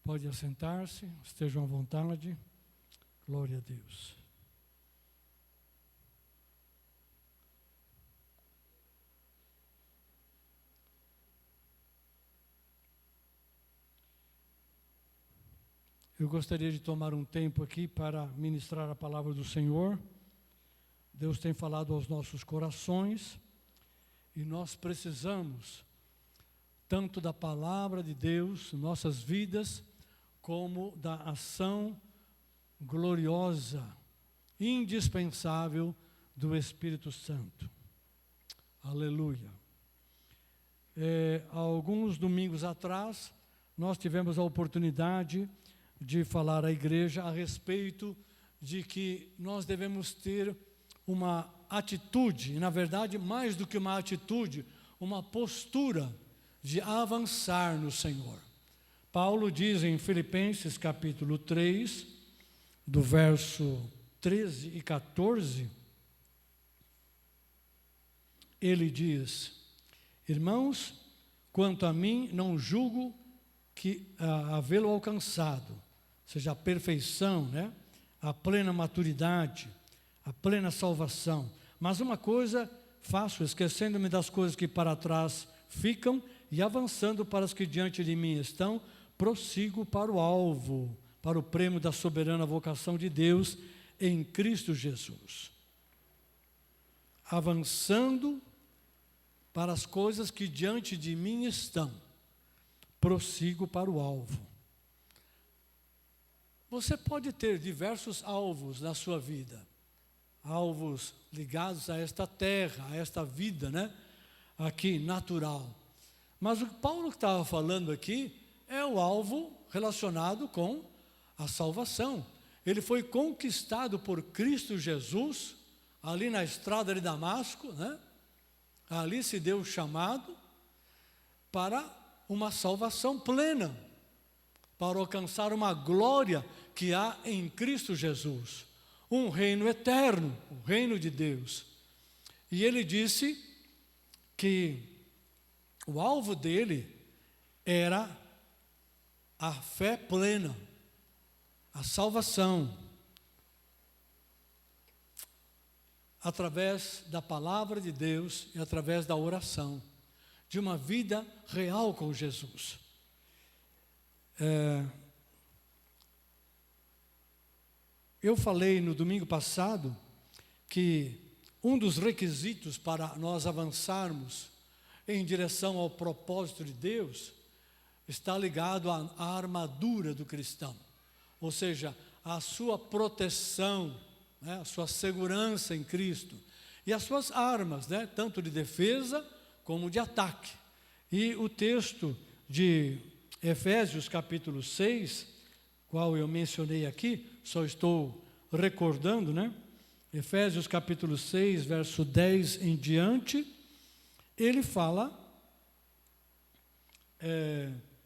Pode assentar-se, estejam à vontade. Glória a Deus. Eu gostaria de tomar um tempo aqui para ministrar a palavra do Senhor. Deus tem falado aos nossos corações e nós precisamos tanto da palavra de Deus, nossas vidas, como da ação gloriosa, indispensável do Espírito Santo. Aleluia. Há alguns domingos atrás, nós tivemos a oportunidade de falar à igreja a respeito de que nós devemos ter uma atitude, na verdade, mais do que uma atitude, uma postura de avançar no Senhor. Paulo diz em Filipenses capítulo 3, do verso 13 e 14, ele diz: irmãos, quanto a mim, não julgo que havê-lo alcançado, ou seja, a perfeição, a plena maturidade, a plena salvação. Mas uma coisa faço, esquecendo-me das coisas que para trás ficam e avançando para as que diante de mim estão, prossigo para o alvo, para o prêmio da soberana vocação de Deus em Cristo Jesus. Avançando para as coisas que diante de mim estão, prossigo para o alvo. Você pode ter diversos alvos na sua vida, alvos ligados a esta terra, a esta vida, aqui natural. Mas o que Paulo estava falando aqui é o alvo relacionado com a salvação. Ele foi conquistado por Cristo Jesus, ali na estrada de Damasco, ali se deu o chamado para uma salvação plena, para alcançar uma glória que há em Cristo Jesus, um reino eterno, o reino de Deus. E ele disse que o alvo dele era a fé plena, a salvação, através da palavra de Deus e através da oração, de uma vida real com Jesus. Eu falei no domingo passado que um dos requisitos para nós avançarmos em direção ao propósito de Deus está ligado à armadura do cristão, ou seja, a sua proteção, a sua segurança em Cristo e as suas armas, tanto de defesa como de ataque. E o texto de Efésios capítulo 6, qual eu mencionei aqui, só estou recordando, Efésios capítulo 6, verso 10 em diante, ele fala,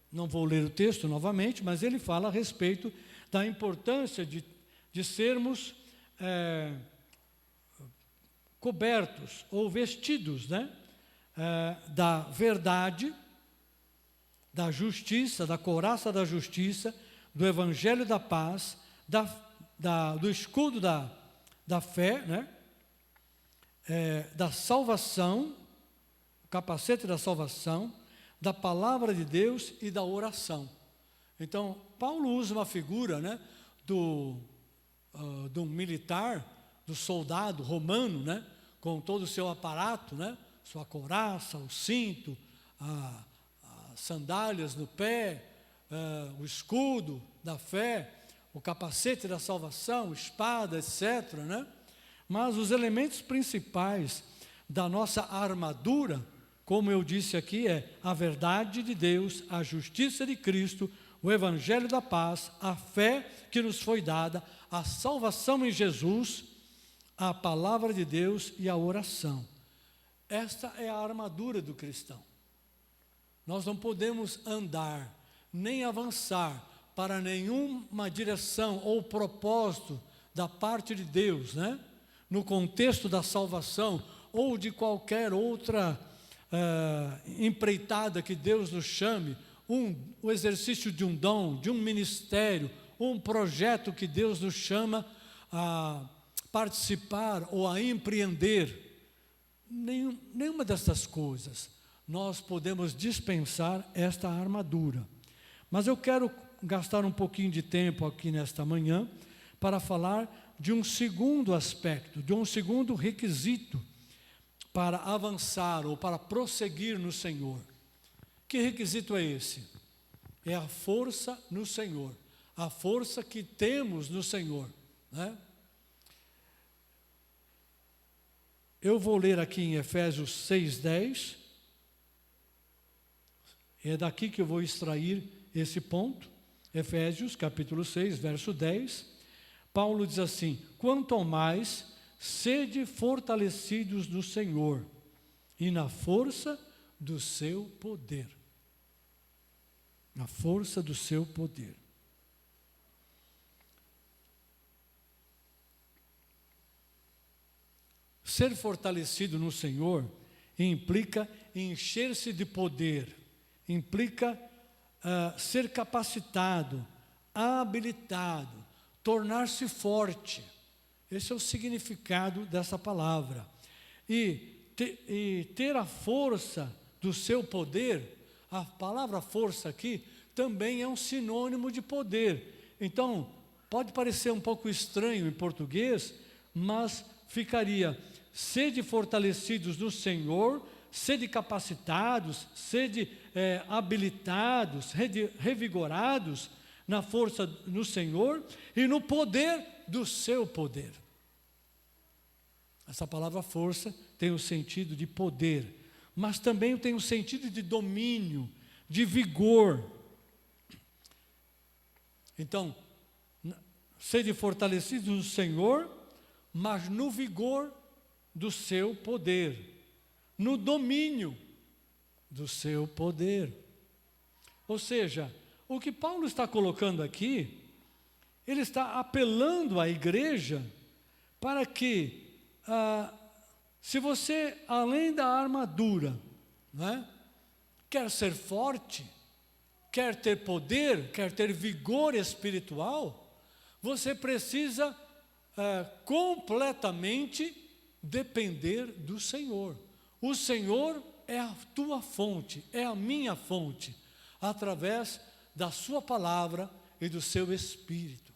não vou ler o texto novamente, mas ele fala a respeito da importância de sermos cobertos ou vestidos, da verdade, da justiça, da couraça da justiça, do evangelho da paz, do escudo da fé, da salvação, o capacete da salvação, da palavra de Deus e da oração. Então, Paulo usa uma figura, do militar, do soldado romano, com todo o seu aparato, sua couraça, o cinto, as sandálias no pé, o escudo da fé, o capacete da salvação, espada, etc. Mas os elementos principais da nossa armadura, como eu disse aqui, é a verdade de Deus, a justiça de Cristo, o evangelho da paz, a fé que nos foi dada, a salvação em Jesus, a palavra de Deus e a oração. Esta é a armadura do cristão. Nós não podemos andar, nem avançar para nenhuma direção ou propósito da parte de Deus, no contexto da salvação ou de qualquer outra empreitada que Deus nos chame o exercício de um dom, de um ministério, um projeto que Deus nos chama a participar ou a empreender, nenhuma dessas coisas nós podemos dispensar esta armadura. Mas eu quero gastar um pouquinho de tempo aqui nesta manhã para falar de um segundo aspecto, de um segundo requisito para avançar ou para prosseguir no Senhor. Que requisito é esse? É a força no Senhor, a força que temos no Senhor, né? Eu vou ler aqui em Efésios 6:10, é daqui que eu vou extrair esse ponto. Efésios capítulo 6, verso 10, Paulo diz assim: quanto ao mais, sede fortalecidos no Senhor e na força do seu poder. Na força do seu poder. Ser fortalecido no Senhor implica encher-se de poder, implica ser capacitado, habilitado, tornar-se forte. Esse é o significado dessa palavra. E ter a força do seu poder, a palavra força aqui também é um sinônimo de poder. Então, pode parecer um pouco estranho em português, mas ficaria: sede fortalecidos no Senhor, sede capacitados, sede habilitados, revigorados na força no Senhor e no poder do seu poder. Essa palavra força tem o sentido de poder, mas também tem o sentido de domínio, de vigor. Então, sede fortalecidos no Senhor, mas no vigor do seu poder, no domínio do seu poder. Ou seja, o que Paulo está colocando aqui, ele está apelando à igreja para que, se você, além da armadura, né, quer ser forte, quer ter poder, quer ter vigor espiritual, você precisa completamente depender do Senhor. O Senhor é a tua fonte, é a minha fonte, através da sua palavra e do seu Espírito,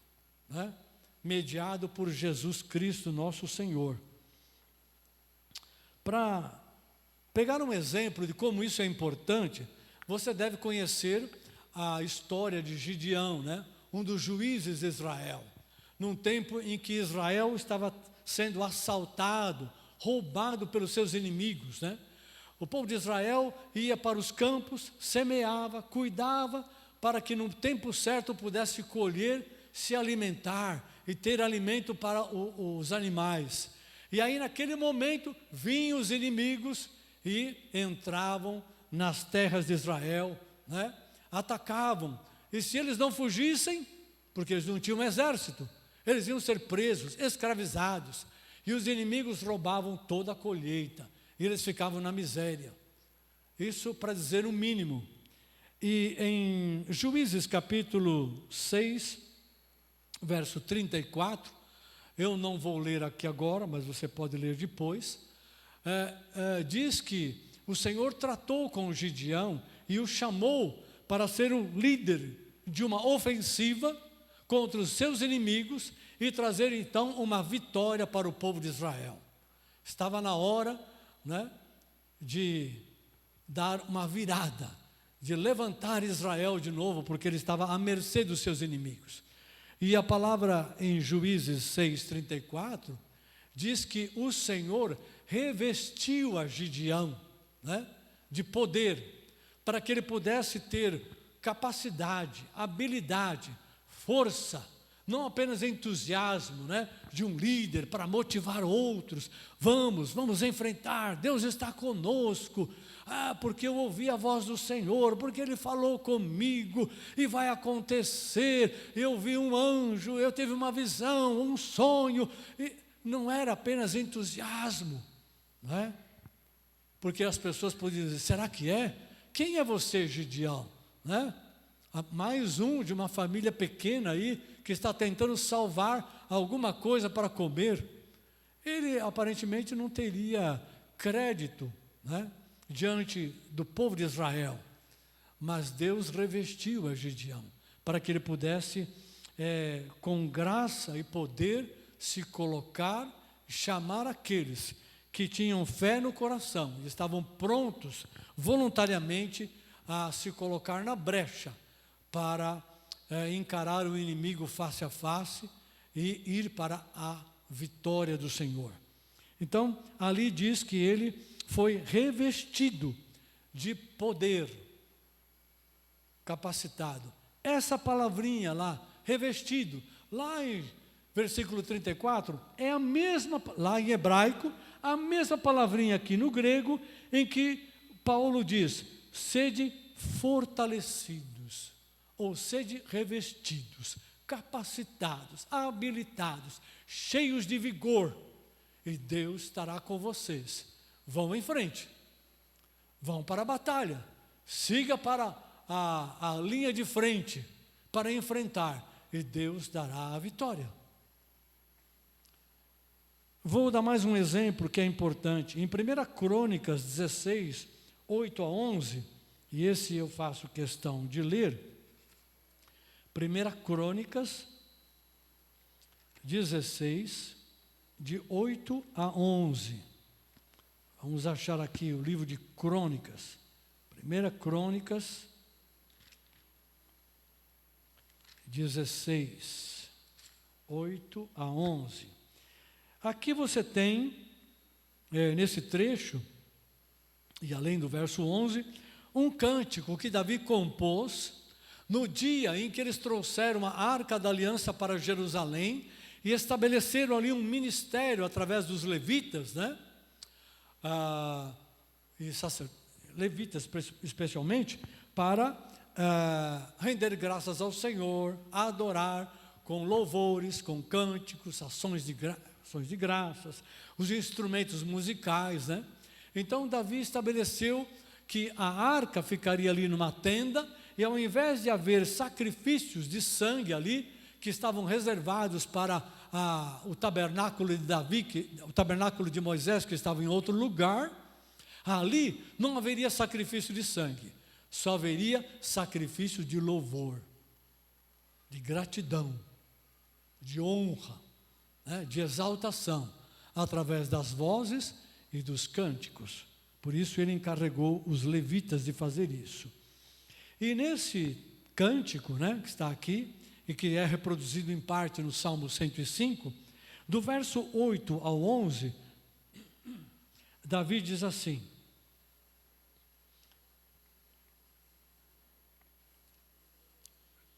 né? Mediado por Jesus Cristo, nosso Senhor. Para pegar um exemplo de como isso é importante, você deve conhecer a história de Gideão, né? Um dos juízes de Israel, num tempo em que Israel estava sendo assaltado, roubado pelos seus inimigos, né? O povo de Israel ia para os campos, semeava, cuidava, para que no tempo certo pudesse colher, se alimentar e ter alimento para os animais. E aí naquele momento vinham os inimigos e entravam nas terras de Israel, né? Atacavam. E se eles não fugissem, porque eles não tinham exército, eles iam ser presos, escravizados. E os inimigos roubavam toda a colheita. E eles ficavam na miséria. Isso para dizer o mínimo. E em Juízes capítulo 6, verso 34, eu não vou ler aqui agora, mas você pode ler depois, diz que o Senhor tratou com Gideão e o chamou para ser o líder de uma ofensiva contra os seus inimigos e trazer então uma vitória para o povo de Israel. Estava na hora, né, de dar uma virada, de levantar Israel de novo, porque ele estava à mercê dos seus inimigos. E a palavra em Juízes 6:34 diz que o Senhor revestiu a Gideão, né, de poder, para que ele pudesse ter capacidade, habilidade, força, não apenas entusiasmo, né, de um líder para motivar outros. Vamos enfrentar, Deus está conosco, porque eu ouvi a voz do Senhor, porque Ele falou comigo, e vai acontecer, eu vi um anjo, eu tive uma visão, um sonho, e não era apenas entusiasmo, não é? Porque as pessoas podiam dizer: será que é? Quem é você, Gideão? né? Mais um de uma família pequena aí, que está tentando salvar alguma coisa para comer. Ele aparentemente não teria crédito, né, diante do povo de Israel. Mas Deus revestiu a Gideão, para que ele pudesse, com graça e poder, se colocar e chamar aqueles que tinham fé no coração e estavam prontos voluntariamente a se colocar na brecha para encarar o inimigo face a face e ir para a vitória do Senhor. Então, ali diz que ele foi revestido de poder, capacitado. Essa palavrinha lá, revestido, lá em versículo 34, é a mesma, lá em hebraico, a mesma palavrinha aqui no grego, em que Paulo diz, sede fortalecidos, ou sede revestidos, capacitados, habilitados, cheios de vigor, e Deus estará com vocês. Vão em frente, vão para a batalha, siga para a linha de frente, para enfrentar, e Deus dará a vitória. Vou dar mais um exemplo que é importante. Em 1 Crônicas 16, 8 a 11, e esse eu faço questão de ler. 1 Crônicas 16, de 8 a 11. Vamos achar aqui o livro de Crônicas. 1 Crônicas 16, 8 a 11. Aqui você tem, nesse trecho, e além do verso 11, um cântico que Davi compôs no dia em que eles trouxeram a Arca da Aliança para Jerusalém e estabeleceram ali um ministério através dos levitas, né? Levitas especialmente, para render graças ao Senhor, adorar com louvores, com cânticos, ações de graças, os instrumentos musicais, né? Então Davi estabeleceu que a arca ficaria ali numa tenda, e ao invés de haver sacrifícios de sangue ali, que estavam reservados para o tabernáculo de Davi, o tabernáculo de Moisés, que estava em outro lugar, ali não haveria sacrifício de sangue, só haveria sacrifício de louvor, de gratidão, de honra, né, de exaltação, através das vozes e dos cânticos. Por isso ele encarregou os levitas de fazer isso. E nesse cântico, né, que está aqui, e que é reproduzido em parte no Salmo 105, do verso 8 ao 11, Davi diz assim: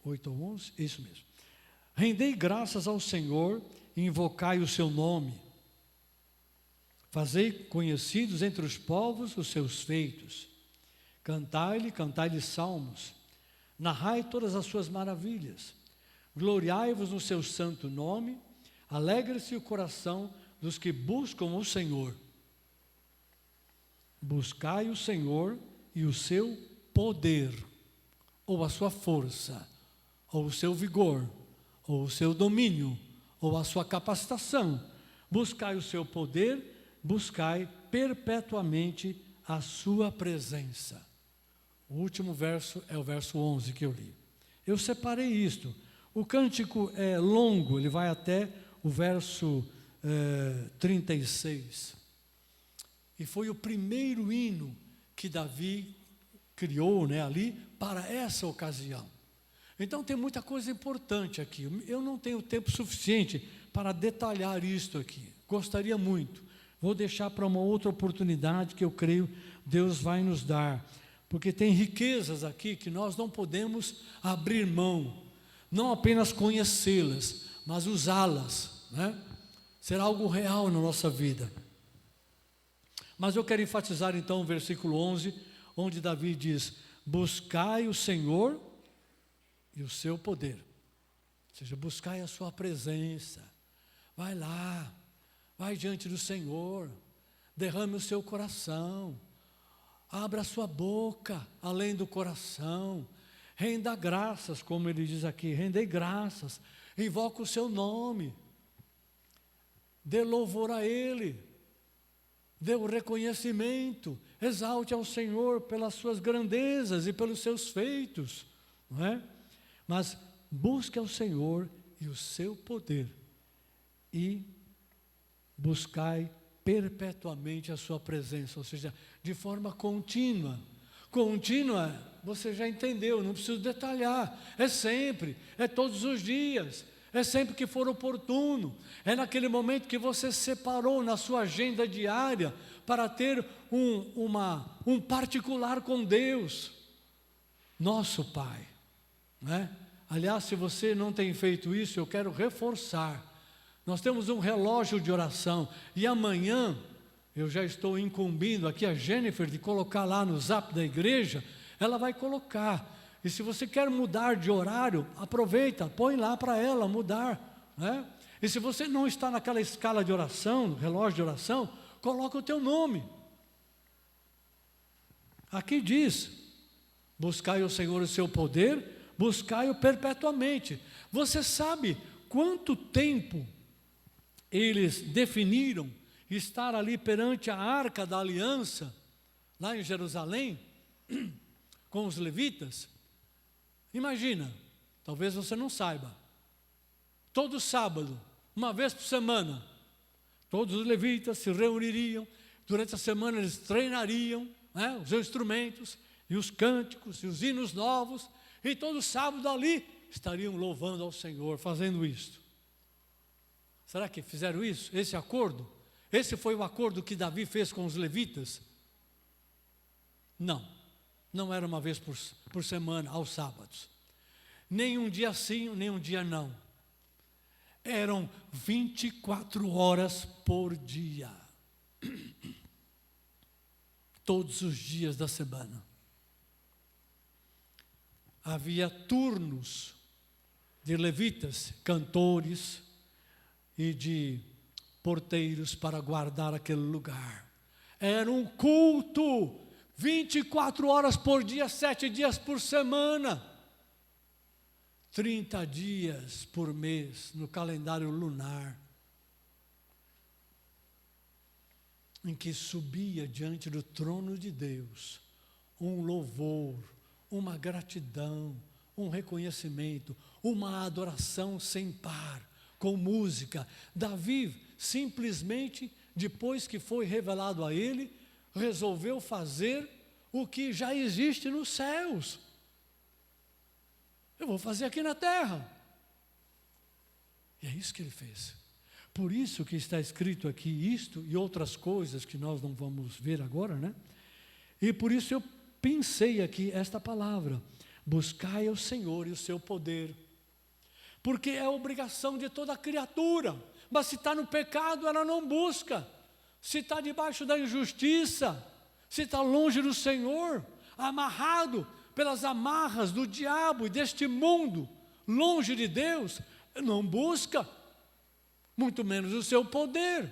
(8 ao 11? Isso mesmo. Rendei graças ao Senhor e invocai o seu nome. Fazei conhecidos entre os povos os seus feitos. Cantai-lhe salmos. Narrai todas as suas maravilhas. Gloriai-vos no seu santo nome. Alegre-se o coração dos que buscam o Senhor. Buscai o Senhor e o seu poder, ou a sua força, ou o seu vigor, ou o seu domínio, ou a sua capacitação. Buscai o seu poder, buscai perpetuamente a sua presença. O último verso é o verso 11 que eu li. Eu separei isto. O cântico é longo, ele vai até o verso 36. E foi o primeiro hino que Davi criou, né, ali para essa ocasião. Então tem muita coisa importante aqui. Eu não tenho tempo suficiente para detalhar isto aqui. Gostaria muito. Vou deixar para uma outra oportunidade que eu creio Deus vai nos dar. Porque tem riquezas aqui que nós não podemos abrir mão. Não apenas conhecê-las, mas usá-las, né? Será algo real na nossa vida. Mas eu quero enfatizar então o versículo 11, onde Davi diz: buscai o Senhor e o seu poder. Ou seja, buscai a sua presença. Vai lá, vai diante do Senhor, derrame o seu coração, abra a sua boca além do coração, Renda graças, como ele diz aqui, rendei graças, invoca o seu nome, dê louvor a Ele, dê o reconhecimento, exalte ao Senhor pelas suas grandezas e pelos seus feitos, não é? Mas busque ao Senhor e o seu poder, e buscai perpetuamente a sua presença, ou seja, de forma contínua. Contínua, você já entendeu, não preciso detalhar, é sempre, é todos os dias, é sempre que for oportuno, é naquele momento que você separou na sua agenda diária para ter um particular com Deus, nosso Pai, né? Aliás, se você não tem feito isso, eu quero reforçar. Nós temos um relógio de oração, e amanhã eu já estou incumbindo aqui a Jennifer de colocar lá no zap da igreja, ela vai colocar. E se você quer mudar de horário, aproveita, põe lá para ela mudar, né? E se você não está naquela escala de oração, no relógio de oração, coloca o teu nome. Aqui diz, buscai o Senhor o seu poder, buscai-o perpetuamente. Você sabe quanto tempo eles definiram estar ali perante a Arca da Aliança, lá em Jerusalém, com os levitas? Imagina, talvez você não saiba, todo sábado, uma vez por semana, todos os levitas se reuniriam, durante a semana eles treinariam, né, os instrumentos, e os cânticos, e os hinos novos, e todo sábado ali estariam louvando ao Senhor, fazendo isto. Será que fizeram isso? Esse acordo? Esse foi o acordo que Davi fez com os levitas? Não, não era uma vez por semana, aos sábados. Nem um dia sim, nem um dia não. Eram 24 horas por dia. Todos os dias da semana. Havia turnos de levitas, cantores e de porteiros para guardar aquele lugar. Era um culto, 24 horas por dia, 7 dias por semana, 30 dias por mês no calendário lunar, em que subia diante do trono de Deus um louvor, uma gratidão, um reconhecimento, uma adoração sem par, com música. Davi simplesmente, depois que foi revelado a ele, resolveu fazer o que já existe nos céus. Eu vou fazer aqui na terra. E é isso que ele fez. Por isso que está escrito aqui isto e outras coisas que nós não vamos ver agora, né? E por isso eu pensei aqui esta palavra: buscai o Senhor e o seu poder. Porque é obrigação de toda criatura. Mas se está no pecado, ela não busca. Se está debaixo da injustiça, se está longe do Senhor, amarrado pelas amarras do diabo e deste mundo, longe de Deus, não busca, muito menos o seu poder.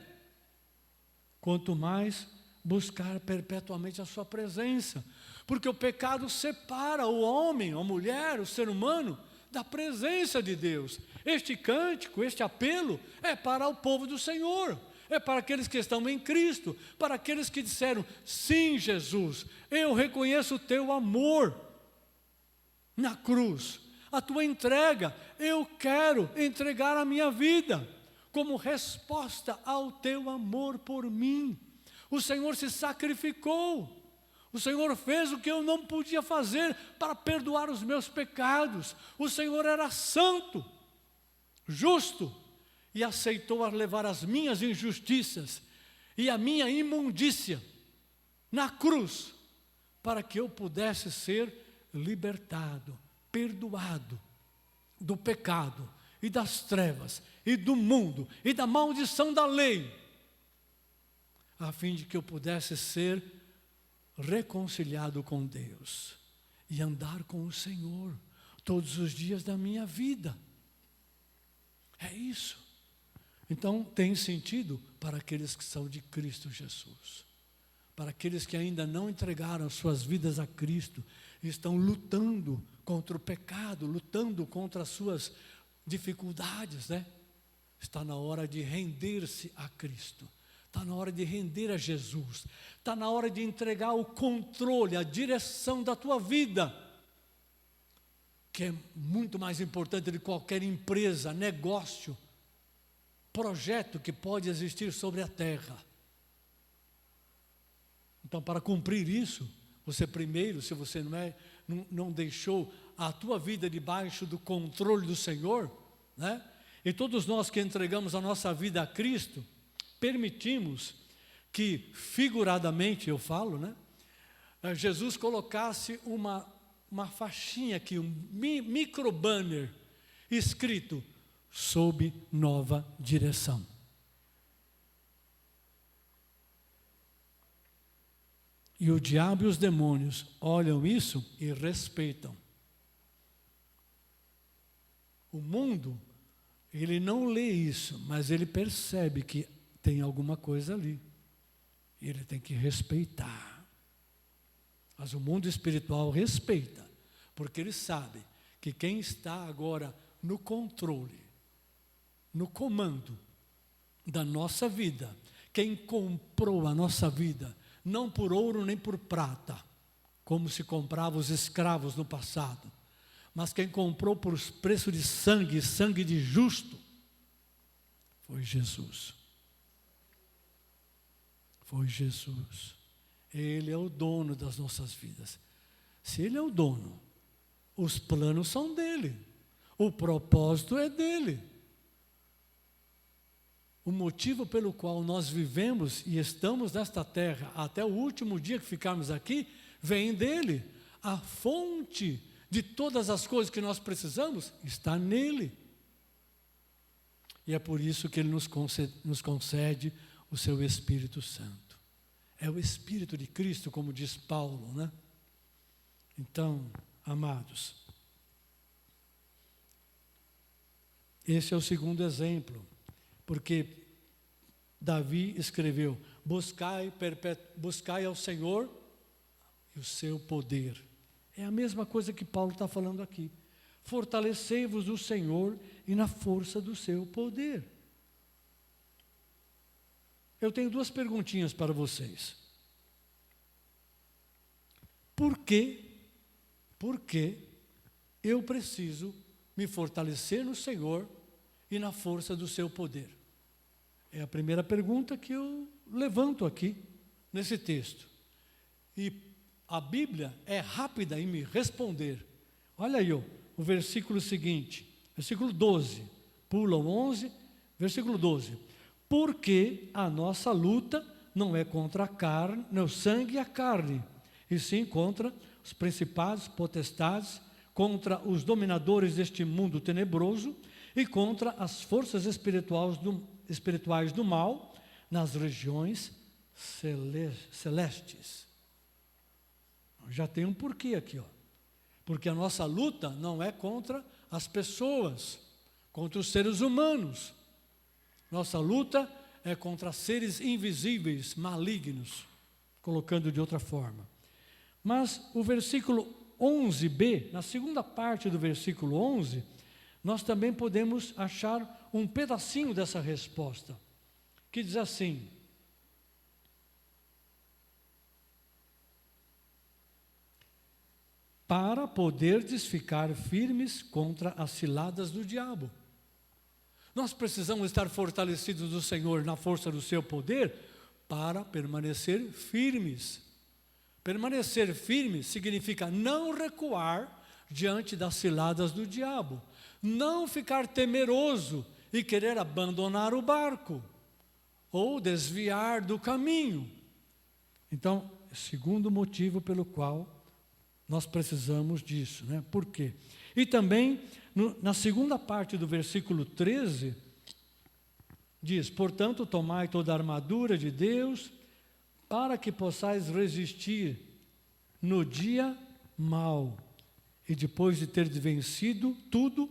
Quanto mais buscar perpetuamente a sua presença, porque o pecado separa o homem, a mulher, o ser humano, da presença de Deus. Este cântico, este apelo é para o povo do Senhor, é para aqueles que estão em Cristo, para aqueles que disseram: sim, Jesus, eu reconheço o teu amor na cruz, a tua entrega, eu quero entregar a minha vida como resposta ao teu amor por mim. O Senhor se sacrificou. O Senhor fez o que eu não podia fazer para perdoar os meus pecados. O Senhor era santo, justo, e aceitou levar as minhas injustiças e a minha imundícia na cruz, para que eu pudesse ser libertado, perdoado do pecado e das trevas e do mundo e da maldição da lei, a fim de que eu pudesse ser reconciliado com Deus e andar com o Senhor todos os dias da minha vida. É isso. Então tem sentido para aqueles que são de Cristo Jesus, para aqueles que ainda não entregaram suas vidas a Cristo, estão lutando contra o pecado, lutando contra as suas dificuldades, né? Está na hora de render-se a Cristo. Está na hora de render a Jesus. Está na hora de entregar o controle, a direção da tua vida, que é muito mais importante de qualquer empresa, negócio, projeto que pode existir sobre a terra. Então, para cumprir isso, você primeiro, se você não deixou a tua vida debaixo do controle do Senhor, né? E todos nós que entregamos a nossa vida a Cristo, permitimos que, figuradamente eu falo, né? Jesus colocasse uma faixinha aqui, um micro banner, escrito, sob nova direção. E o diabo e os demônios olham isso e respeitam. O mundo, ele não lê isso, mas ele percebe que tem alguma coisa ali. E ele tem que respeitar. Mas o mundo espiritual respeita, porque ele sabe que quem está agora no controle, no comando da nossa vida, quem comprou a nossa vida, não por ouro nem por prata, como se comprava os escravos no passado, mas quem comprou por preço de sangue, sangue de justo, foi Jesus. Foi Jesus. Ele é o dono das nossas vidas. Se Ele é o dono, os planos são dele, o propósito é dele. O motivo pelo qual nós vivemos e estamos nesta terra até o último dia que ficarmos aqui, vem dele. A fonte de todas as coisas que nós precisamos está nele. E é por isso que ele nos concede o seu Espírito Santo. É o Espírito de Cristo, como diz Paulo, né? Então, amados, esse é o segundo exemplo. Porque Davi escreveu, buscai ao Senhor e o seu poder. É a mesma coisa que Paulo está falando aqui. Fortalecei-vos no Senhor e na força do seu poder. Eu tenho duas perguntinhas para vocês. Por que eu preciso me fortalecer no Senhor e na força do seu poder? É a primeira pergunta que eu levanto aqui, nesse texto. E a Bíblia é rápida em me responder. Olha aí, o versículo seguinte, versículo 12, pula o 11, versículo 12. Porque a nossa luta não é contra a carne, não, o sangue e a carne, e sim contra os principados, potestades, contra os dominadores deste mundo tenebroso e contra as forças espirituais do mal nas regiões celestes. Já tem um porquê aqui, ó. Porque a nossa luta não é contra as pessoas, contra os seres humanos. Nossa luta é contra seres invisíveis, malignos, colocando de outra forma. Mas o versículo 11b, na segunda parte do versículo 11, nós também podemos achar um pedacinho dessa resposta, que diz assim: para poderdes ficar firmes contra as ciladas do diabo. Nós precisamos estar fortalecidos no Senhor, na força do seu poder, para permanecer firmes. Permanecer firme significa não recuar diante das ciladas do diabo, não ficar temeroso e querer abandonar o barco, ou desviar do caminho. Então, segundo motivo pelo qual nós precisamos disso, né? Por quê? E também, na segunda parte do versículo 13, diz: portanto, tomai toda a armadura de Deus, para que possais resistir no dia mau, e depois de ter vencido tudo,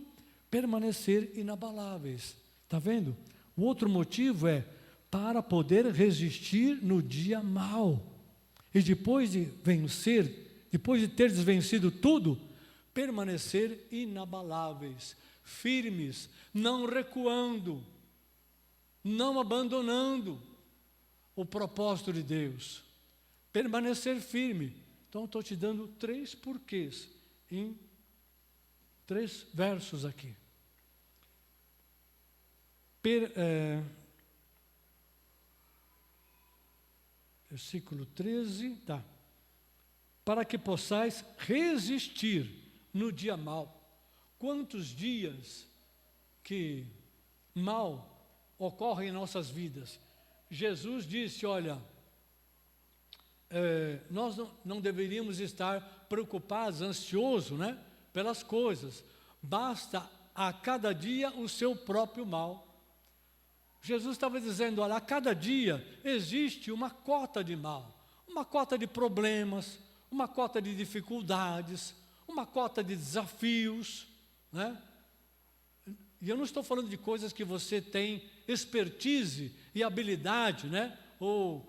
permanecer inabaláveis. Está vendo? O outro motivo é para poder resistir no dia mau, e depois de vencer depois de teres vencido tudo, permanecer inabaláveis, firmes, não recuando, não abandonando o propósito de Deus. Permanecer firme. Então, estou te dando 3 porquês em 3 versos aqui. Versículo 13, tá. Para que possais resistir no dia mau. Quantos dias que mal ocorrem em nossas vidas? Jesus disse, olha, nós não deveríamos estar preocupados, ansiosos, né, pelas coisas. Basta a cada dia o seu próprio mal. Jesus estava dizendo, olha, a cada dia existe uma cota de mal, uma cota de problemas, uma cota de dificuldades, uma cota de desafios, né? E eu não estou falando de coisas que você tem expertise e habilidade, né? Ou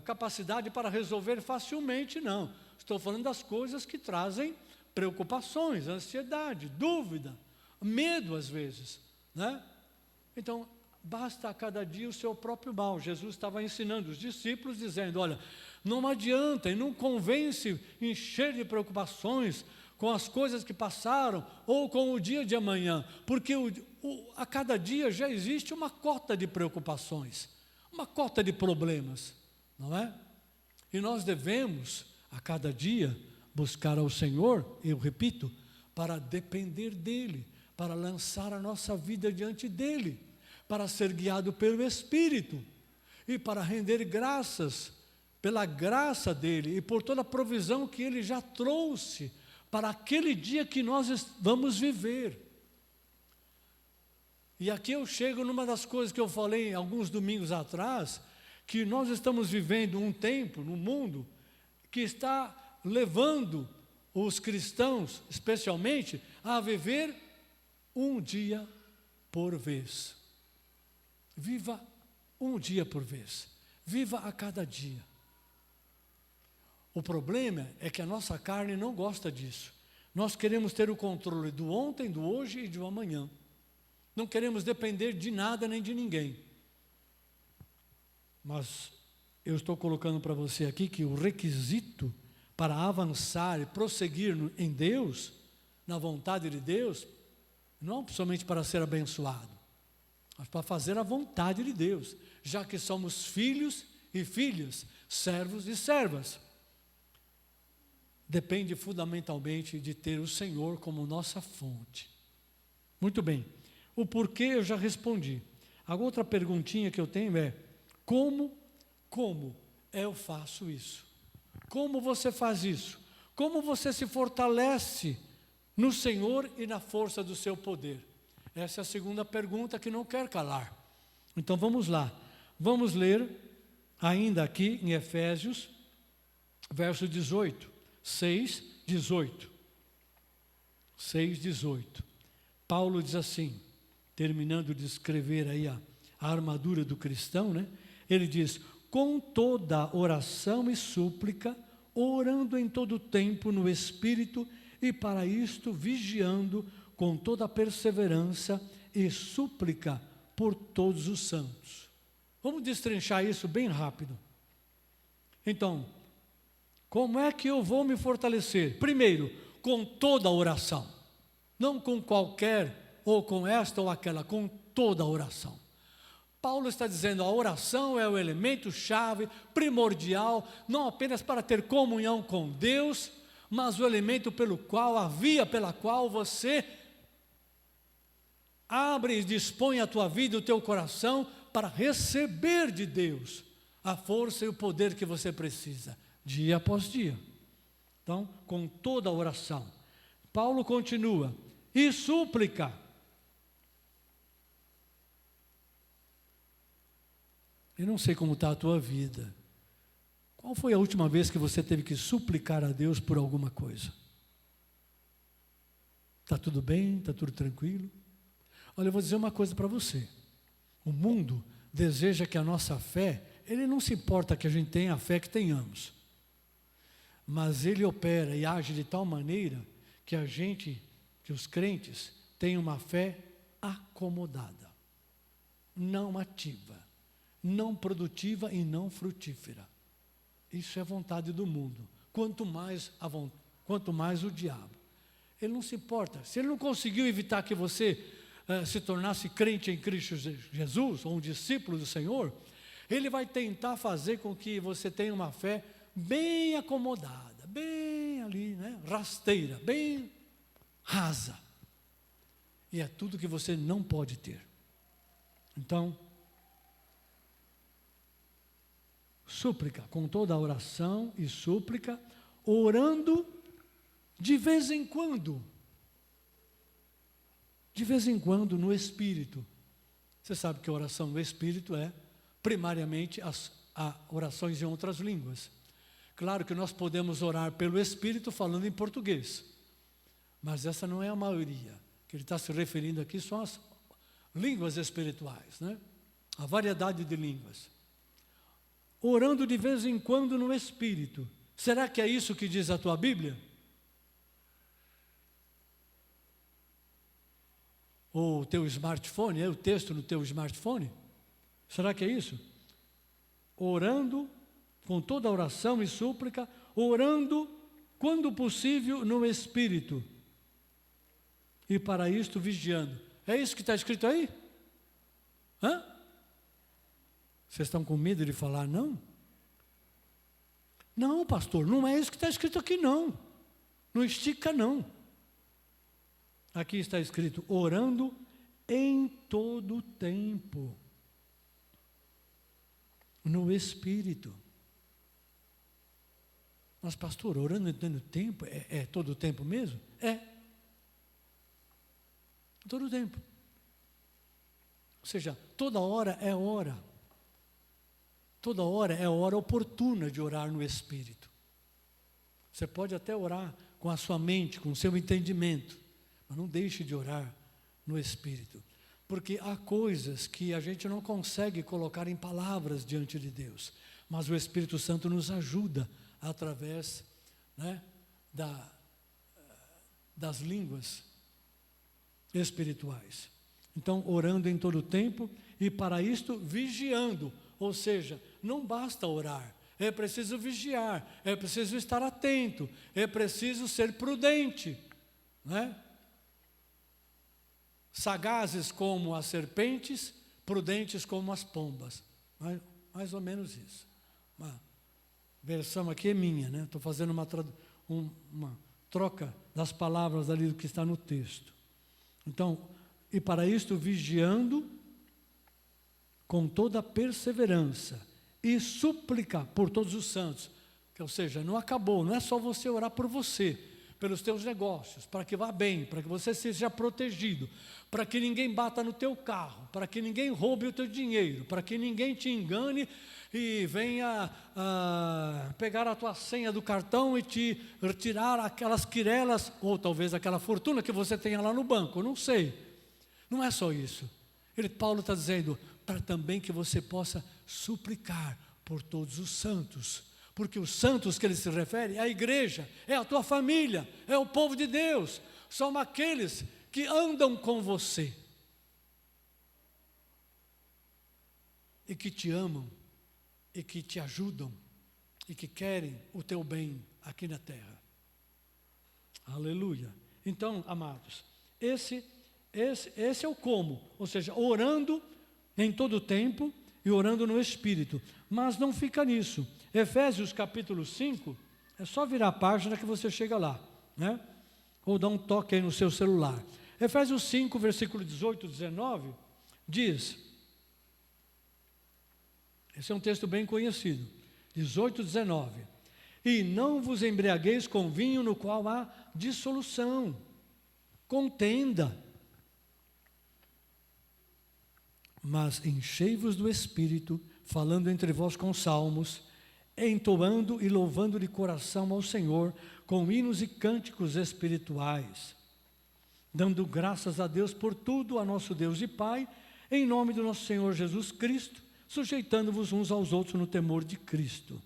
capacidade para resolver facilmente, não. Estou falando das coisas que trazem preocupações, ansiedade, dúvida, medo às vezes, né? Então, basta a cada dia o seu próprio mal. Jesus estava ensinando os discípulos, dizendo, olha, não adianta e não convém se encher de preocupações com as coisas que passaram ou com o dia de amanhã, porque a cada dia já existe uma cota de preocupações, uma cota de problemas, não é? E nós devemos, a cada dia, buscar ao Senhor, eu repito, para depender dEle, para lançar a nossa vida diante dEle, para ser guiado pelo Espírito e para render graças pela graça dEle e por toda a provisão que Ele já trouxe para aquele dia que nós vamos viver. E aqui eu chego numa das coisas que eu falei alguns domingos atrás, que nós estamos vivendo um tempo no mundo que está levando os cristãos, especialmente, a viver um dia por vez. Viva um dia por vez. Viva a cada dia. O problema é que a nossa carne não gosta disso. Nós queremos ter o controle do ontem, do hoje e do amanhã. Não queremos depender de nada nem de ninguém. Mas eu estou colocando para você aqui que o requisito para avançar e prosseguir em Deus, na vontade de Deus, não somente para ser abençoado, mas para fazer a vontade de Deus, já que somos filhos e filhas, servos e servas. Depende fundamentalmente de ter o Senhor como nossa fonte. Muito bem, o porquê eu já respondi. A outra perguntinha que eu tenho é, como eu faço isso? Como você faz isso? Como você se fortalece no Senhor e na força do seu poder? Essa é a segunda pergunta que não quer calar. Então vamos lá. Vamos ler ainda aqui em Efésios, verso 18. 6:18. Paulo diz assim, terminando de escrever aí a armadura do cristão, né? Ele diz, com toda oração e súplica, orando em todo tempo no Espírito, e para isto vigiando com toda perseverança e súplica por todos os santos. Vamos destrinchar isso bem rápido. Então, como é que eu vou me fortalecer? Primeiro, com toda a oração. Não com qualquer, ou com esta ou aquela, com toda a oração. Paulo está dizendo, a oração é o elemento-chave, primordial, não apenas para ter comunhão com Deus, mas o elemento a via pela qual você abre e dispõe a tua vida e o teu coração para receber de Deus a força e o poder que você precisa, dia após dia. Então, com toda a oração. Paulo continua, e súplica. Eu não sei como está a tua vida. Qual foi a última vez que você teve que suplicar a Deus por alguma coisa? Está tudo bem? Está tudo tranquilo? Olha, eu vou dizer uma coisa para você. O mundo deseja que a nossa fé, ele não se importa que a gente tenha a fé que tenhamos. mas ele opera e age de tal maneira que que os crentes, têm uma fé acomodada, não ativa, não produtiva e não frutífera. Isso é vontade do mundo. Quanto mais o diabo. Ele não se importa. Se ele não conseguiu evitar que você se tornasse crente em Cristo Jesus, ou um discípulo do Senhor, ele vai tentar fazer com que você tenha uma fé bem acomodada, bem ali, né? Rasteira, bem rasa. E é tudo que você não pode ter. Então, súplica, com toda a oração e súplica, orando de vez em quando no Espírito. Você sabe que a oração no Espírito é, primariamente, as orações em outras línguas. Claro que nós podemos orar pelo Espírito falando em português, mas essa não é a maioria. O que ele está se referindo aqui são as línguas espirituais, né? A variedade de línguas. Orando de vez em quando no Espírito. Será que é isso que diz a tua Bíblia? Ou o teu smartphone, é o texto no teu smartphone? Será que é isso? Orando com toda oração e súplica, orando, quando possível, no Espírito. E para isto vigiando. É isso que está escrito aí? Hã? Vocês estão com medo de falar não? Não, pastor, não é isso que está escrito aqui não. Não estica não. Aqui está escrito, orando em todo tempo. No Espírito. Mas pastor, orando em todo tempo, é todo o tempo mesmo? É. Todo o tempo. Ou seja, toda hora é hora. Toda hora é hora oportuna de orar no Espírito. Você pode até orar com a sua mente, com o seu entendimento, mas não deixe de orar no Espírito. Porque há coisas que a gente não consegue colocar em palavras diante de Deus, mas o Espírito Santo nos ajuda através, né, das línguas espirituais. Então, orando em todo o tempo e para isto vigiando. Ou seja, não basta orar, é preciso vigiar, é preciso estar atento, é preciso ser prudente, né? Sagazes como as serpentes, prudentes como as pombas. Mais ou menos isso. Uma versão aqui é minha, né? Estou fazendo uma troca das palavras ali do que está no texto. Então, e para isto vigiando com toda perseverança e súplica por todos os santos. Ou seja, não acabou, não é só você orar por você, pelos teus negócios, para que vá bem, para que você seja protegido, para que ninguém bata no teu carro, para que ninguém roube o teu dinheiro, para que ninguém te engane e venha pegar a tua senha do cartão e te retirar aquelas quirelas, ou talvez aquela fortuna que você tenha lá no banco, eu não sei. Não é só isso. Paulo está dizendo, para também que você possa suplicar por todos os santos, porque os santos que ele se refere é a igreja, é a tua família, é o povo de Deus, são aqueles que andam com você e que te amam e que te ajudam e que querem o teu bem aqui na terra. Aleluia. Então, amados, esse é o como, ou seja, orando em todo o tempo e orando no Espírito. Mas não fica nisso. Efésios capítulo 5, é só virar a página que você chega lá, né? Ou dá um toque aí no seu celular. Efésios 5, versículo 18 e 19, diz, esse é um texto bem conhecido, 18 e 19, e não vos embriagueis com vinho no qual há dissolução, contenda, mas enchei-vos do Espírito, falando entre vós com salmos, entoando e louvando de coração ao Senhor, com hinos e cânticos espirituais, dando graças a Deus por tudo, a nosso Deus e Pai, em nome do nosso Senhor Jesus Cristo, sujeitando-vos uns aos outros no temor de Cristo.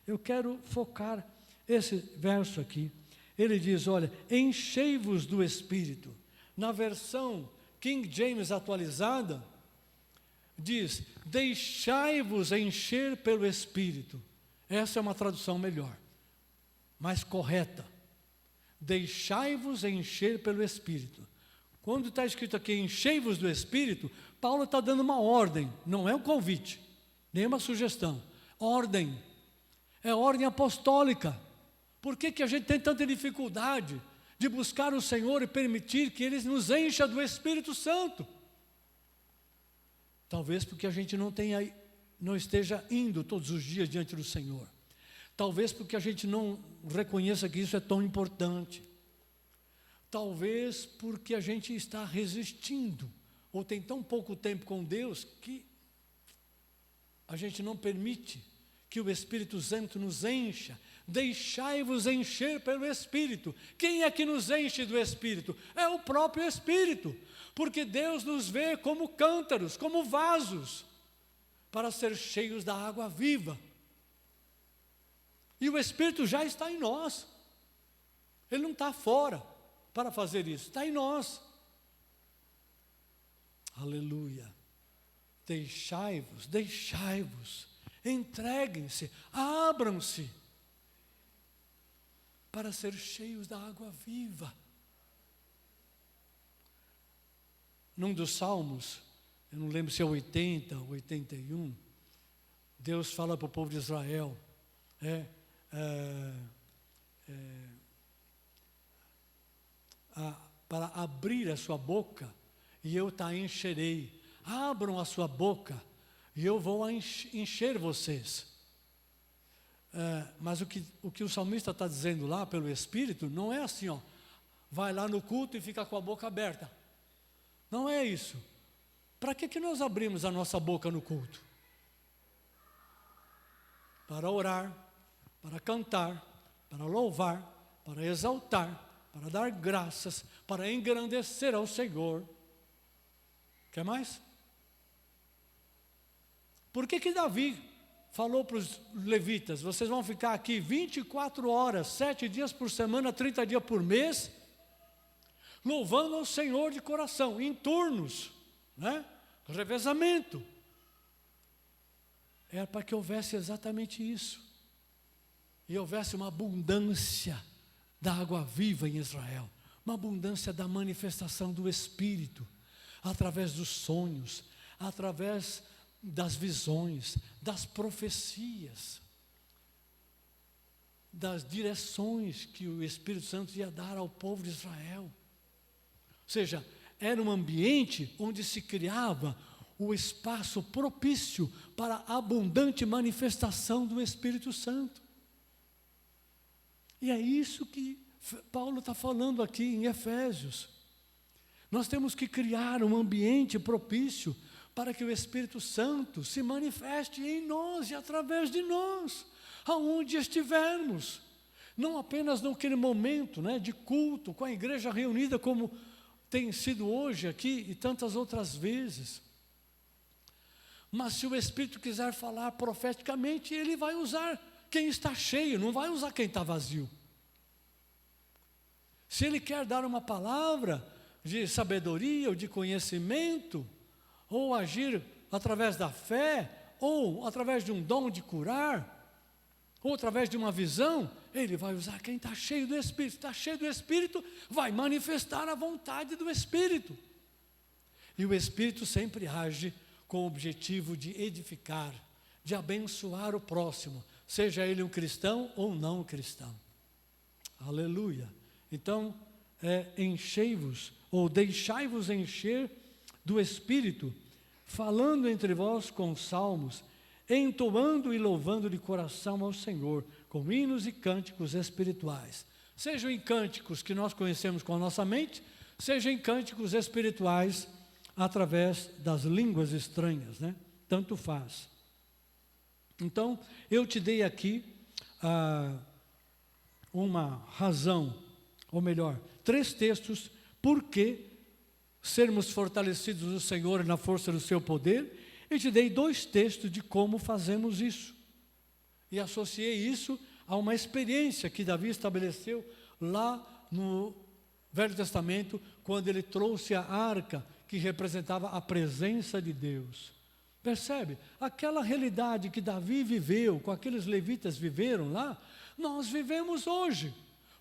Eu quero focar esse verso aqui, ele diz, olha, enchei-vos do Espírito. Na versão King James atualizada, diz, deixai-vos encher pelo Espírito. Essa é uma tradução melhor, mais correta. Deixai-vos encher pelo Espírito. Quando está escrito aqui, enchei-vos do Espírito, Paulo está dando uma ordem, não é um convite, nem uma sugestão. Ordem, é ordem apostólica. Por que a gente tem tanta dificuldade de buscar o Senhor e permitir que Ele nos encha do Espírito Santo? Talvez porque a gente não esteja indo todos os dias diante do Senhor. Talvez porque a gente não reconheça que isso é tão importante. Talvez porque a gente está resistindo, ou tem tão pouco tempo com Deus, que a gente não permite que o Espírito Santo nos encha. Deixai-vos encher pelo Espírito. Quem é que nos enche do Espírito? É o próprio Espírito, porque Deus nos vê como cântaros, como vasos, para ser cheios da água viva. E o Espírito já está em nós. Ele não está fora para fazer isso, está em nós. Aleluia. Deixai-vos, entreguem-se, abram-se para ser cheios da água viva. Num dos salmos, eu não lembro se é 80 ou 81, Deus fala para o povo de Israel, para abrir a sua boca e eu te encherei. Abram a sua boca e eu vou encher vocês. Mas o que o salmista está dizendo lá pelo Espírito não é assim, ó, vai lá no culto e fica com a boca aberta. Não é isso. Para que nós abrimos a nossa boca no culto? Para orar, para cantar, para louvar, para exaltar, para dar graças, para engrandecer ao Senhor. Quer mais? Por que Davi falou para os levitas, vocês vão ficar aqui 24 horas, 7 dias por semana, 30 dias por mês, louvando ao Senhor de coração, em turnos, né? Revezamento. Era para que houvesse exatamente isso. E houvesse uma abundância da água viva em Israel, uma abundância da manifestação do Espírito, através dos sonhos, através das visões, das profecias, das direções que o Espírito Santo ia dar ao povo de Israel. Ou seja, era um ambiente onde se criava o espaço propício para a abundante manifestação do Espírito Santo. E é isso que Paulo está falando aqui em Efésios. Nós temos que criar um ambiente propício para que o Espírito Santo se manifeste em nós e através de nós, aonde estivermos. Não apenas naquele momento, né, de culto, com a igreja reunida, como tem sido hoje aqui e tantas outras vezes. Mas se o Espírito quiser falar profeticamente, Ele vai usar quem está cheio, não vai usar quem está vazio. Se Ele quer dar uma palavra de sabedoria ou de conhecimento, ou agir através da fé, ou através de um dom de curar, ou através de uma visão, Ele vai usar quem está cheio do Espírito. Está cheio do Espírito, vai manifestar a vontade do Espírito. E o Espírito sempre age com o objetivo de edificar, de abençoar o próximo, seja ele um cristão ou não cristão. Aleluia. Então, enchei-vos, ou deixai-vos encher do Espírito, falando entre vós com salmos, entoando e louvando de coração ao Senhor, com hinos e cânticos espirituais. Sejam em cânticos que nós conhecemos com a nossa mente, sejam em cânticos espirituais através das línguas estranhas, né? Tanto faz. Então, eu te dei aqui uma razão, ou melhor, 3 textos, por que sermos fortalecidos no Senhor e na força do seu poder, e te dei 2 textos de como fazemos isso. E associei isso a uma experiência que Davi estabeleceu lá no Velho Testamento, quando ele trouxe a arca que representava a presença de Deus. Percebe? Aquela realidade que Davi viveu, com aqueles levitas viveram lá, nós vivemos hoje,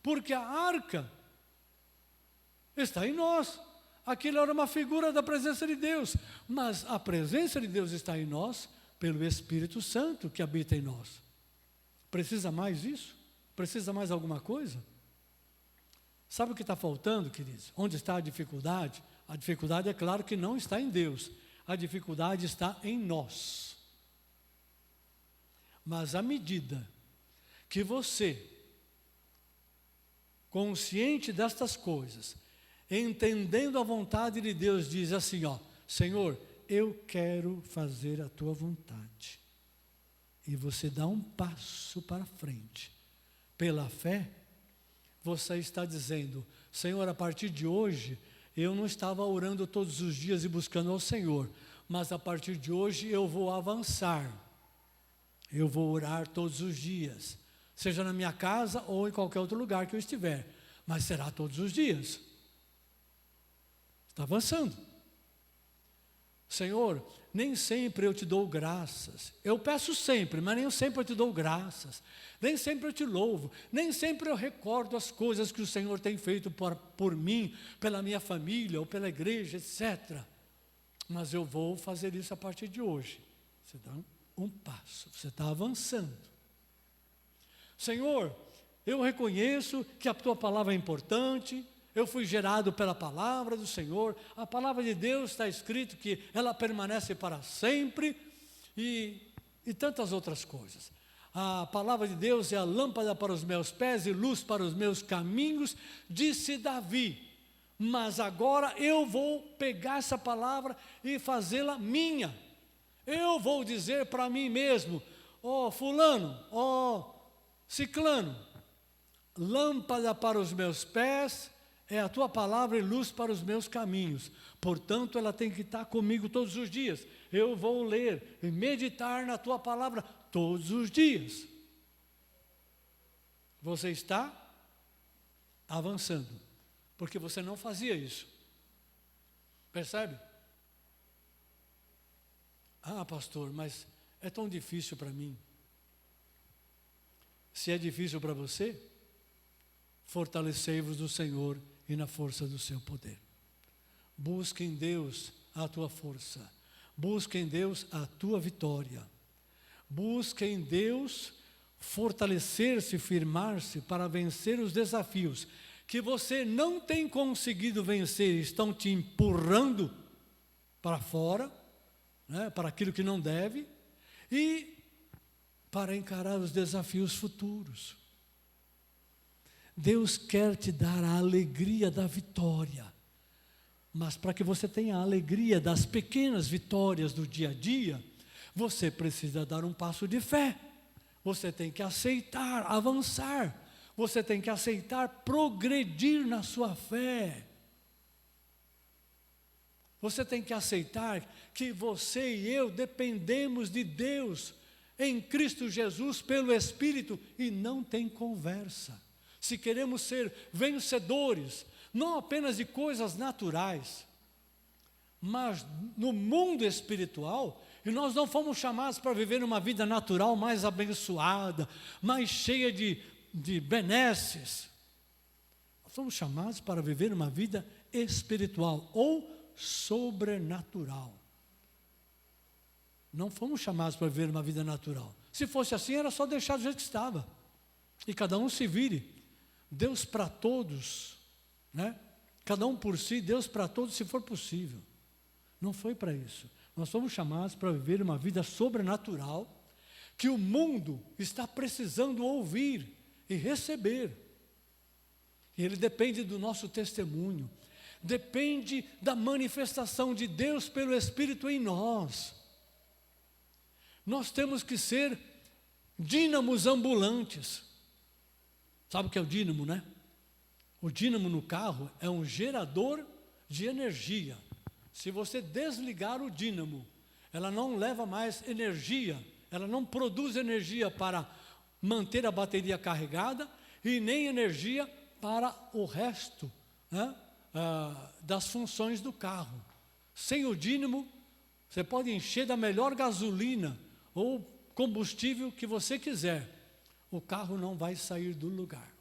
porque a arca está em nós. Aquilo era uma figura da presença de Deus, mas a presença de Deus está em nós pelo Espírito Santo que habita em nós. Precisa mais isso? Precisa mais alguma coisa? Sabe o que está faltando, queridos? Onde está a dificuldade? A dificuldade é claro que não está em Deus, a dificuldade está em nós. Mas à medida que você, consciente destas coisas, entendendo a vontade de Deus, diz assim, ó, Senhor, eu quero fazer a tua vontade. E você dá um passo para frente. Pela fé, você está dizendo, Senhor, a partir de hoje, eu não estava orando todos os dias e buscando ao Senhor, mas a partir de hoje eu vou avançar. Eu vou orar todos os dias, seja na minha casa ou em qualquer outro lugar que eu estiver, mas será todos os dias. Está avançando. Senhor, nem sempre eu te dou graças. Eu peço sempre, mas nem sempre eu te dou graças. Nem sempre eu te louvo. Nem sempre eu recordo as coisas que o Senhor tem feito por mim, pela minha família ou pela igreja, etc. Mas eu vou fazer isso a partir de hoje. Você dá um passo, você está avançando. Senhor, eu reconheço que a tua palavra é importante. Eu fui gerado pela palavra do Senhor. A palavra de Deus está escrito que ela permanece para sempre e tantas outras coisas. A palavra de Deus é a lâmpada para os meus pés e luz para os meus caminhos, disse Davi. Mas agora eu vou pegar essa palavra e fazê-la minha. Eu vou dizer para mim mesmo, ó fulano, ó ciclano, lâmpada para os meus pés é a tua palavra e luz para os meus caminhos. Portanto, ela tem que estar comigo todos os dias. Eu vou ler e meditar na tua palavra todos os dias. Você está avançando, porque você não fazia isso. Percebe? Ah, pastor, mas é tão difícil para mim. Se é difícil para você, fortalecei-vos do Senhor e na força do seu poder. Busque em Deus a tua força. Busque em Deus a tua vitória. Busque em Deus fortalecer-se, firmar-se para vencer os desafios que você não tem conseguido vencer, estão te empurrando para fora, né, para aquilo que não deve, e para encarar os desafios futuros. Deus quer te dar a alegria da vitória, mas para que você tenha a alegria das pequenas vitórias do dia a dia, você precisa dar um passo de fé. Você tem que aceitar, avançar. Você tem que aceitar, progredir na sua fé. Você tem que aceitar que você e eu dependemos de Deus em Cristo Jesus pelo Espírito e não tem conversa. Se queremos ser vencedores, não apenas de coisas naturais, mas no mundo espiritual, e nós não fomos chamados para viver uma vida natural mais abençoada, mais cheia de benesses. Nós somos chamados para viver uma vida espiritual ou sobrenatural. Não fomos chamados para viver uma vida natural. Se fosse assim, era só deixar do jeito que estava. E cada um se vire. Deus para todos, né? Cada um por si, Deus para todos, se for possível. Não foi para isso. Nós fomos chamados para viver uma vida sobrenatural que o mundo está precisando ouvir e receber. E ele depende do nosso testemunho, depende da manifestação de Deus pelo Espírito em nós. Nós temos que ser dínamos ambulantes. Sabe o que é o dínamo, né? O dínamo no carro é um gerador de energia. Se você desligar o dínamo, ela não leva mais energia, ela não produz energia para manter a bateria carregada e nem energia para o resto, né, das funções do carro. Sem o dínamo, você pode encher da melhor gasolina ou combustível que você quiser, o carro não vai sair do lugar.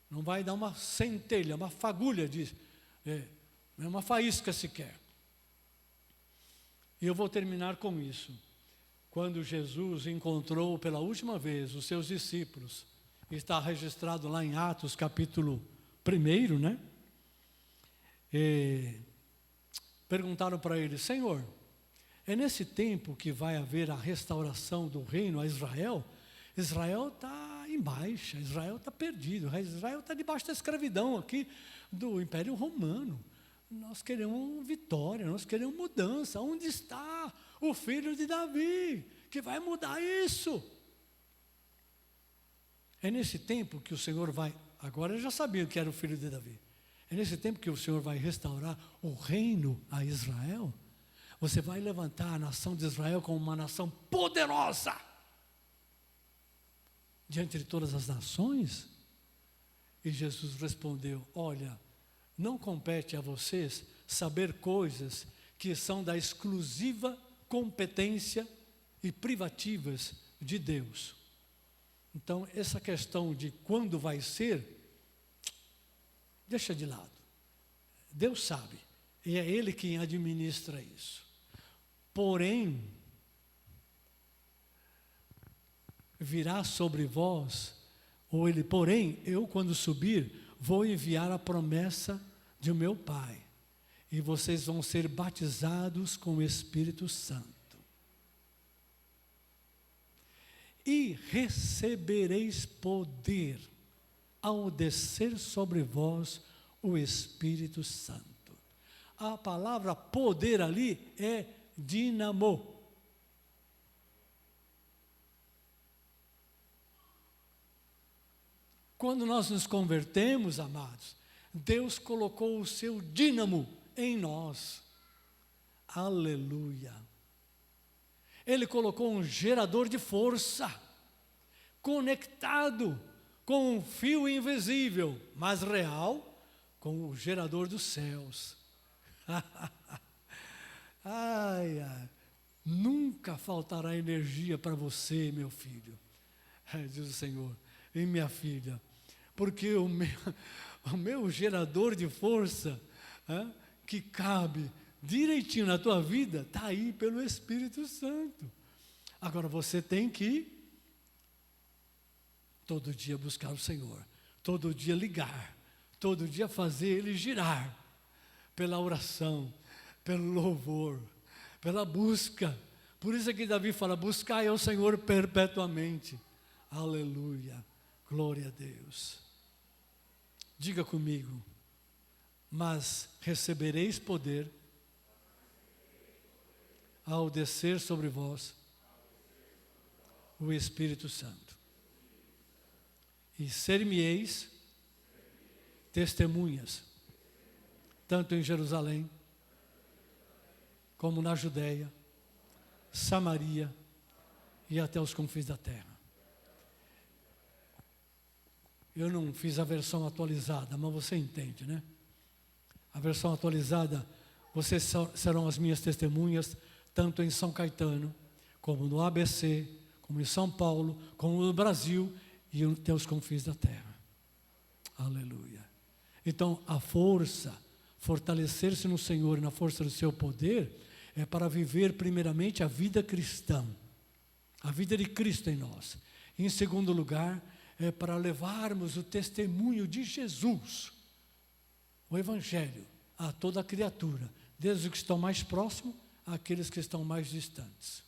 Não vai dar uma centelha, uma fagulha, uma faísca sequer. E eu vou terminar com isso. Quando Jesus encontrou pela última vez os seus discípulos, está registrado lá em Atos capítulo 1, né? E perguntaram para ele: Senhor, é nesse tempo que vai haver a restauração do reino a Israel? Israel está em baixa, Israel está perdido, Israel está debaixo da escravidão aqui do Império Romano. Nós queremos vitória, nós queremos mudança. Onde está o filho de Davi que vai mudar isso? É nesse tempo que o Senhor vai, agora eu já sabia que era o filho de Davi. É nesse tempo que o Senhor vai restaurar o reino a Israel. Você vai levantar a nação de Israel como uma nação poderosa diante de todas as nações? E Jesus respondeu: olha, não compete a vocês saber coisas que são da exclusiva competência e privativas de Deus. Então, essa questão de quando vai ser, deixa de lado. Deus sabe, e é Ele quem administra isso. Porém, virá sobre vós, porém, eu quando subir, vou enviar a promessa de meu Pai, e vocês vão ser batizados com o Espírito Santo. E recebereis poder ao descer sobre vós o Espírito Santo. A palavra poder ali é dínamo. Quando nós nos convertemos, amados, Deus colocou o seu dínamo em nós. Aleluia. Ele colocou um gerador de força, conectado com um fio invisível, mas real, com o gerador dos céus. Ai, ai, nunca faltará energia para você, meu filho, diz o Senhor, e minha filha, porque o meu gerador de força, que cabe direitinho na tua vida, está aí pelo Espírito Santo. Agora você tem que todo dia buscar o Senhor, todo dia ligar, todo dia fazer Ele girar, pela oração, pelo louvor, pela busca. Por isso é que Davi fala: buscai ao Senhor perpetuamente. Aleluia, glória a Deus. Diga comigo: mas recebereis poder ao descer sobre vós o Espírito Santo, e ser-me-eis testemunhas, tanto em Jerusalém, como na Judeia, Samaria e até os confins da terra. Eu não fiz a versão atualizada, mas você entende, né? A versão atualizada: vocês serão as minhas testemunhas, tanto em São Caetano, como no ABC, como em São Paulo, como no Brasil e até os confins da terra. Aleluia. Então, a força, fortalecer-se no Senhor e na força do seu poder, é para viver primeiramente a vida cristã, a vida de Cristo em nós. Em segundo lugar, é para levarmos o testemunho de Jesus, o Evangelho, a toda a criatura, desde os que estão mais próximos àqueles que estão mais distantes.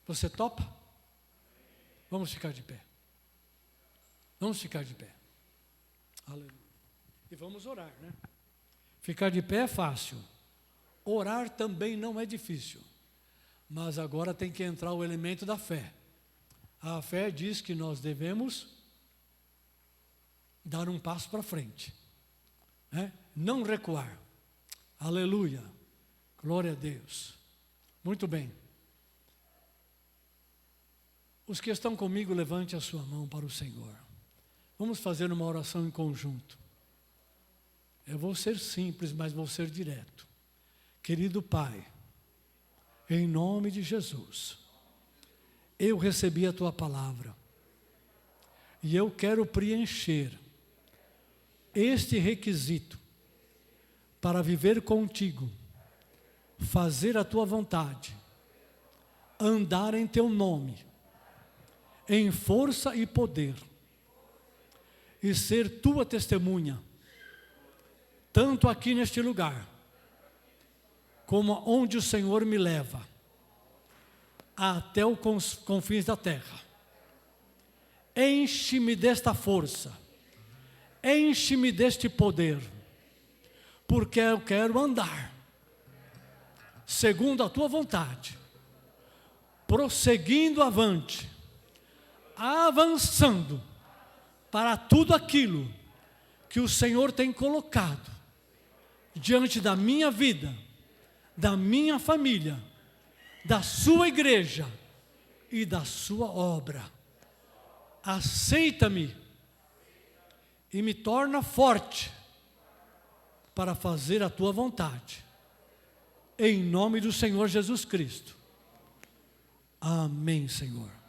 Você topa? Vamos ficar de pé. Vamos ficar de pé. Aleluia. E vamos orar, né? Ficar de pé é fácil. Orar também não é difícil. Mas agora tem que entrar o elemento da fé. A fé diz que nós devemos dar um passo para frente, né? Não recuar. Aleluia. Glória a Deus. Muito bem. Os que estão comigo, levante a sua mão para o Senhor. Vamos fazer uma oração em conjunto. Eu vou ser simples, mas vou ser direto. Querido Pai, em nome de Jesus, eu recebi a Tua palavra e eu quero preencher este requisito para viver contigo, fazer a Tua vontade, andar em Teu nome, em força e poder, e ser Tua testemunha, tanto aqui neste lugar, como onde o Senhor me leva, até os confins da terra. Enche-me desta força, enche-me deste poder, porque eu quero andar segundo a Tua vontade, prosseguindo avante, avançando para tudo aquilo que o Senhor tem colocado diante da minha vida, da minha família, da sua igreja e da sua obra. Aceita-me e me torna forte para fazer a Tua vontade. Em nome do Senhor Jesus Cristo. Amém, Senhor.